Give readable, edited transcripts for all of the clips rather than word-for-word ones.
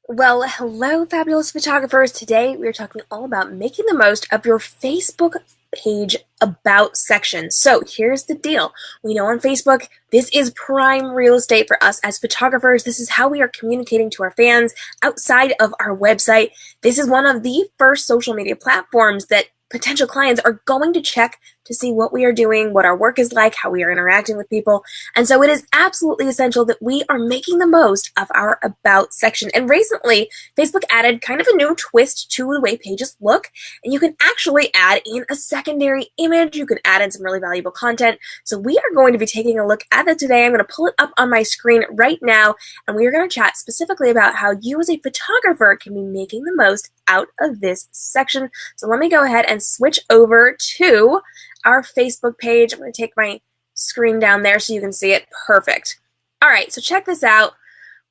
Well, hello, fabulous photographers. Today we are talking all about making the most of your Facebook page about section. So here's the deal. We know on Facebook, this is prime real estate for us as photographers. This is how we are communicating to our fans outside of our website. This is one of the first social media platforms that potential clients are going to check to see what we are doing, what our work is like, how we are interacting with people. And so it is absolutely essential that we are making the most of our About section. And recently, Facebook added kind of a new twist to the way pages look, and you can actually add in a secondary image. You can add in some really valuable content. So we are going to be taking a look at that today. I'm going to pull it up on my screen right now, and we are going to chat specifically about how you as a photographer can be making the most out of this section. So let me go ahead and switch over to our Facebook page. I'm going to take my screen down there so you can see it. Perfect. All right, so check this out.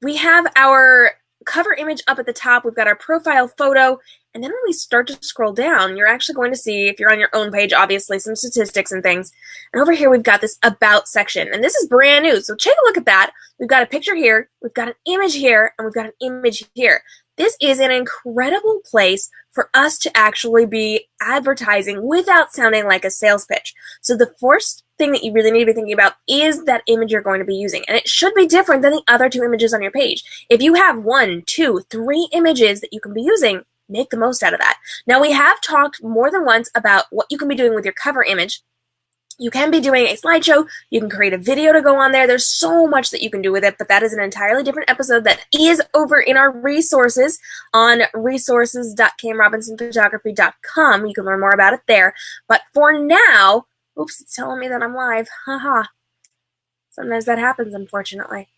We have our cover image up at the top. We've got our profile photo. And then when we start to scroll down, you're actually going to see, if you're on your own page, obviously, some statistics and things. And over here, we've got this About section. And this is brand new. So take a look at that. We've got a picture here. We've got an image here. And we've got an image here. This is an incredible place for us to actually be advertising without sounding like a sales pitch. So the first thing that you really need to be thinking about is that image you're going to be using. And it should be different than the other two images on your page. If you have 1, 2, 3 images that you can be using, make the most out of that. Now, we have talked more than once about what you can be doing with your cover image. You can be doing a slideshow. You can create a video to go on there. There's so much that you can do with it, but that is an entirely different episode that is over in our resources on resources.camrobinsonphotography.com. You can learn more about it there. But for now, oops, it's telling me that I'm live. Haha. Sometimes that happens, unfortunately.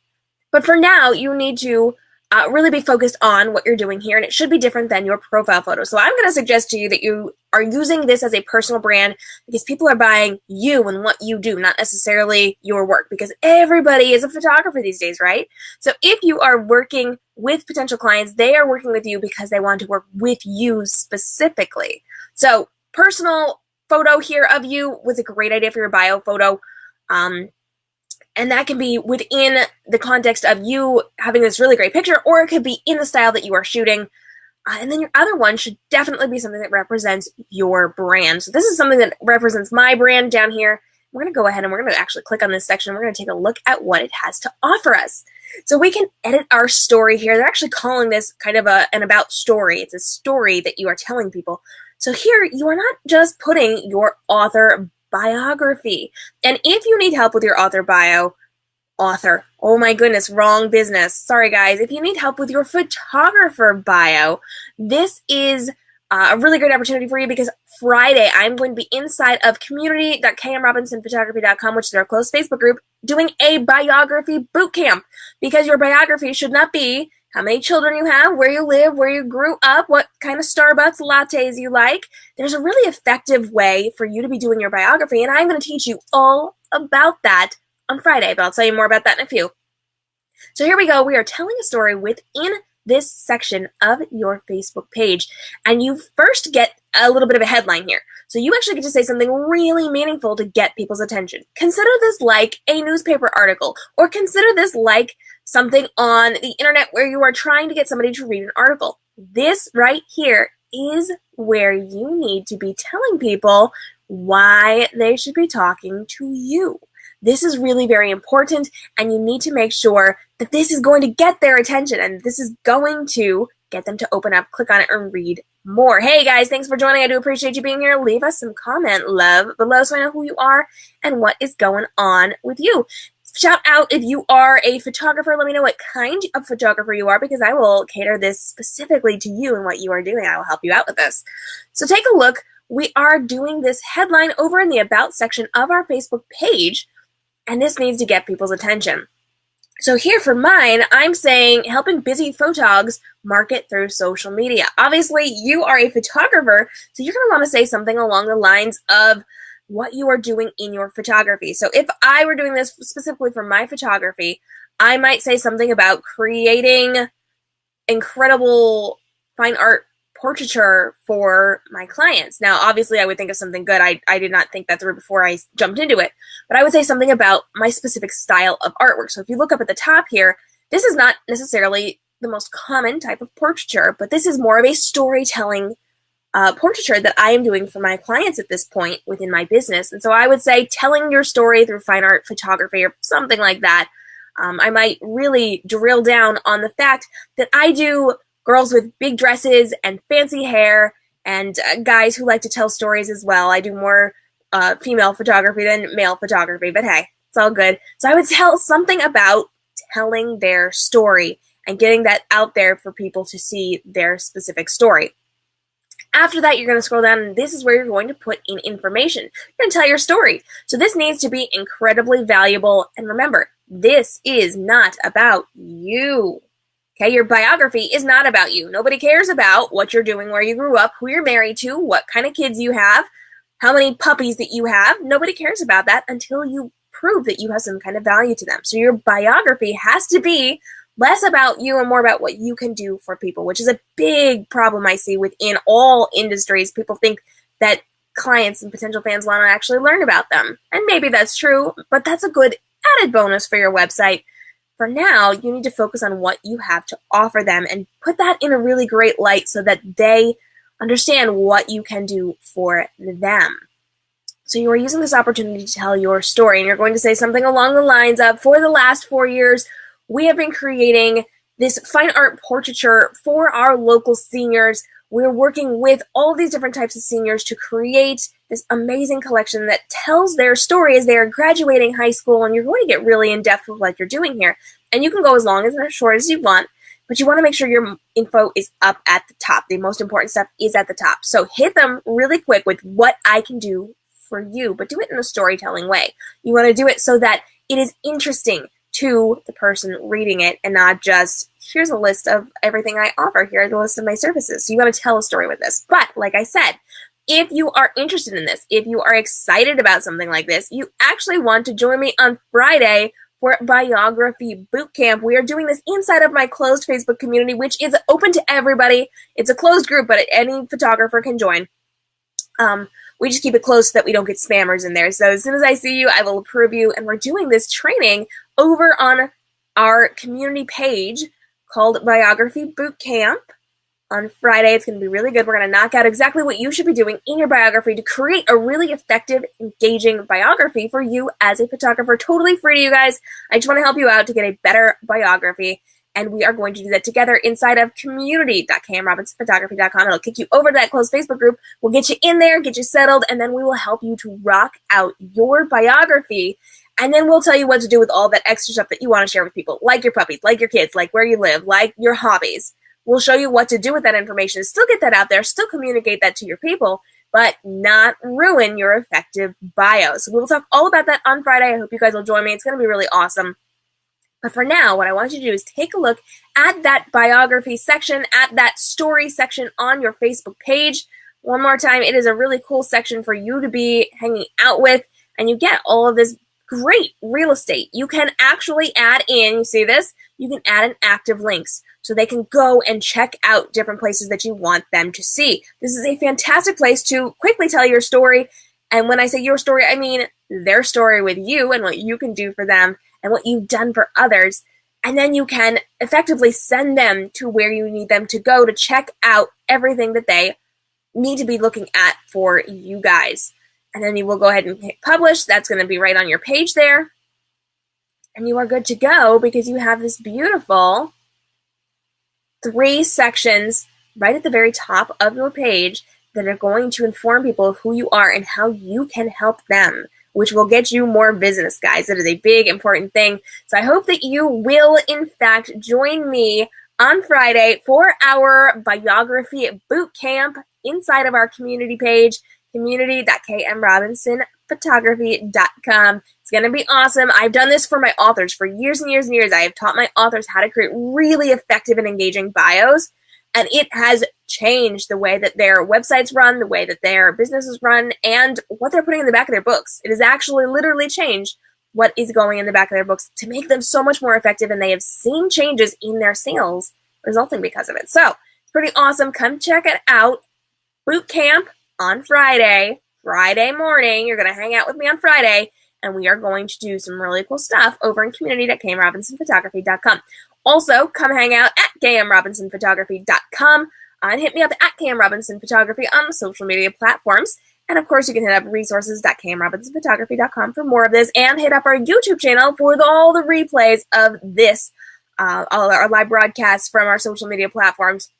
But for now, you need to really be focused on what you're doing here, and it should be different than your profile photo. So I'm going to suggest to you that you are using this as a personal brand because people are buying you and what you do, not necessarily your work, because everybody is a photographer these days, right? So if you are working with potential clients, they are working with you because they want to work with you specifically. So personal photo here of you was a great idea for your bio photo. And that can be within the context of you having this really great picture, or it could be in the style that you are shooting. And then your other one should definitely be something that represents your brand. So this is something that represents my brand down here. We're going to go ahead and we're going to actually click on this section. We're going to take a look at what it has to offer us. So we can edit our story here. They're actually calling this kind of an about story. It's a story that you are telling people. So here you are not just putting your author biography. And if you need help with your author, oh my goodness, wrong business. Sorry guys. If you need help with your photographer bio, this is a really great opportunity for you because Friday I'm going to be inside of community.camrobinsonphotography.com, which is our closed Facebook group, doing a biography boot camp, because your biography should not be how many children you have, where you live, where you grew up, what kind of Starbucks lattes you like. There's a really effective way for you to be doing your biography, and I'm going to teach you all about that on Friday, but I'll tell you more about that in a few. So here we go. We are telling a story within this section of your Facebook page, and you first get a little bit of a headline here. So you actually get to say something really meaningful to get people's attention. Consider this like a newspaper article, or consider this like something on the internet where you are trying to get somebody to read an article. This right here is where you need to be telling people why they should be talking to you. This is really very important, and you need to make sure that this is going to get their attention, and this is going to get them to open up, click on it, and read more. Hey guys, thanks for joining. I do appreciate you being here. Leave us some comment love below so I know who you are and what is going on with you. Shout out if you are a photographer. Let me know what kind of photographer you are, because I will cater this specifically to you and what you are doing. I will help you out with this. So take a look. We are doing this headline over in the About section of our Facebook page, and this needs to get people's attention. So here for mine, I'm saying helping busy photogs market through social media. Obviously, you are a photographer, so you're going to want to say something along the lines of what you are doing in your photography. So if I were doing this specifically for my photography, I might say something about creating incredible fine art portraiture for my clients. Now, obviously, I would think of something good. I did not think that through before I jumped into it, but I would say something about my specific style of artwork. So if you look up at the top here, this is not necessarily the most common type of portraiture, but this is more of a storytelling portraiture that I am doing for my clients at this point within my business. And so I would say telling your story through fine art photography or something like that. I might really drill down on the fact that I do girls with big dresses and fancy hair and guys who like to tell stories as well. I do more female photography than male photography, but hey, it's all good. So I would tell something about telling their story and getting that out there for people to see their specific story. After that, you're going to scroll down, and this is where you're going to put in information. You're going to tell your story. So this needs to be incredibly valuable. And remember, this is not about you. Okay, your biography is not about you. Nobody cares about what you're doing, where you grew up, who you're married to, what kind of kids you have, how many puppies that you have. Nobody cares about that until you prove that you have some kind of value to them. So your biography has to be less about you and more about what you can do for people, which is a big problem I see within all industries. People think that clients and potential fans want to actually learn about them. And maybe that's true, but that's a good added bonus for your website. For now, you need to focus on what you have to offer them and put that in a really great light so that they understand what you can do for them. So you are using this opportunity to tell your story, and you're going to say something along the lines of, for the last 4 years, we have been creating this fine art portraiture for our local seniors. We're working with all these different types of seniors to create this amazing collection that tells their story as they are graduating high school, and you're going to get really in-depth with what you're doing here. And you can go as long as or as short as you want, but you want to make sure your info is up at the top. The most important stuff is at the top. So hit them really quick with what I can do for you, but do it in a storytelling way. You want to do it so that it is interesting to the person reading it and not just, here's a list of everything I offer, here are the list of my services. So you want to tell a story with this. But like I said, if you are interested in this, if you are excited about something like this, you actually want to join me on Friday for Biography Bootcamp. We are doing this inside of my closed Facebook community, which is open to everybody. It's a closed group, but any photographer can join. We just keep it close so that we don't get spammers in there. So as soon as I see you, I will approve you. And we're doing this training over on our community page called Biography Bootcamp on Friday. It's going to be really good. We're going to knock out exactly what you should be doing in your biography to create a really effective, engaging biography for you as a photographer. Totally free to you guys. I just want to help you out to get a better biography. And we are going to do that together inside of community.kamrobinsonphotography.com. It'll kick you over to that closed Facebook group. We'll get you in there, get you settled, and then we will help you to rock out your biography. And then we'll tell you what to do with all that extra stuff that you want to share with people, like your puppies, like your kids, like where you live, like your hobbies. We'll show you what to do with that information. Still get that out there, still communicate that to your people, but not ruin your effective bio. So we'll talk all about that on Friday. I hope you guys will join me. It's going to be really awesome. But for now, what I want you to do is take a look at that biography section, at that story section on your Facebook page. One more time, it is a really cool section for you to be hanging out with, and you get all of this great real estate. You can actually add in, you see this? You can add in active links so they can go and check out different places that you want them to see. This is a fantastic place to quickly tell your story. And when I say your story, I mean their story with you and what you can do for them and what you've done for others. And then you can effectively send them to where you need them to go to check out everything that they need to be looking at for you guys. And then you will go ahead and hit publish. That's going to be right on your page there. And you are good to go because you have this beautiful 3 sections right at the very top of your page that are going to inform people of who you are and how you can help them, which will get you more business, guys. That is a big, important thing. So I hope that you will, in fact, join me on Friday for our biography boot camp inside of our community page, community.kamrobinsonphotography.com. It's going to be awesome. I've done this for my authors for years and years and years. I have taught my authors how to create really effective and engaging bios, and it has changed the way that their websites run, the way that their businesses run, and what they're putting in the back of their books. It has actually literally changed what is going in the back of their books to make them so much more effective, and they have seen changes in their sales resulting because of it. So it's pretty awesome. Come check it out. Boot camp on Friday morning. You're going to hang out with me on Friday, and we are going to do some really cool stuff over in community.kamrobinsonphotography.com. Also, come hang out at kmrobinsonphotography.com and hit me up at kmrobinsonphotography on social media platforms. And of course, you can hit up resources.kmrobinsonphotography.com for more of this, and hit up our YouTube channel for all the replays of this, all our live broadcasts from our social media platforms,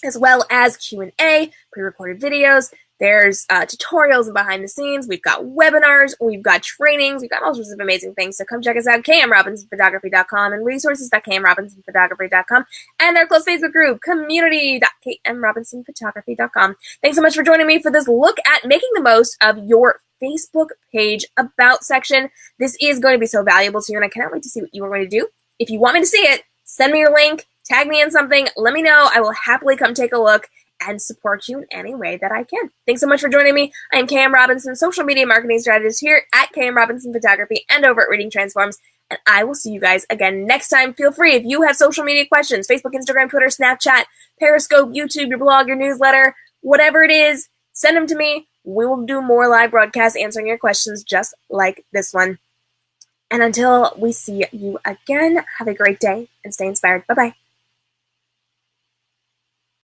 as well as Q&A, pre-recorded videos. There's tutorials and behind the scenes. We've got webinars. We've got trainings. We've got all sorts of amazing things. So come check us out, kmrobinsonphotography.com, and resources.kmrobinsonphotography.com, and our close Facebook group, community.kmrobinsonphotography.com. Thanks so much for joining me for this look at making the most of your Facebook page about section. This is going to be so valuable to you, and I cannot wait to see what you are going to do. If you want me to see it, send me your link, tag me in something, let me know. I will happily come take a look and support you in any way that I can. Thanks so much for joining me. I am KM Robinson, social media marketing strategist here at KM Robinson Photography and over at Reading Transforms, and I will see you guys again next time. Feel free, if you have social media questions, Facebook, Instagram, Twitter, Snapchat, Periscope, YouTube, your blog, your newsletter, whatever it is, send them to me. We will do more live broadcasts answering your questions just like this one. And until we see you again, have a great day and stay inspired. Bye-bye.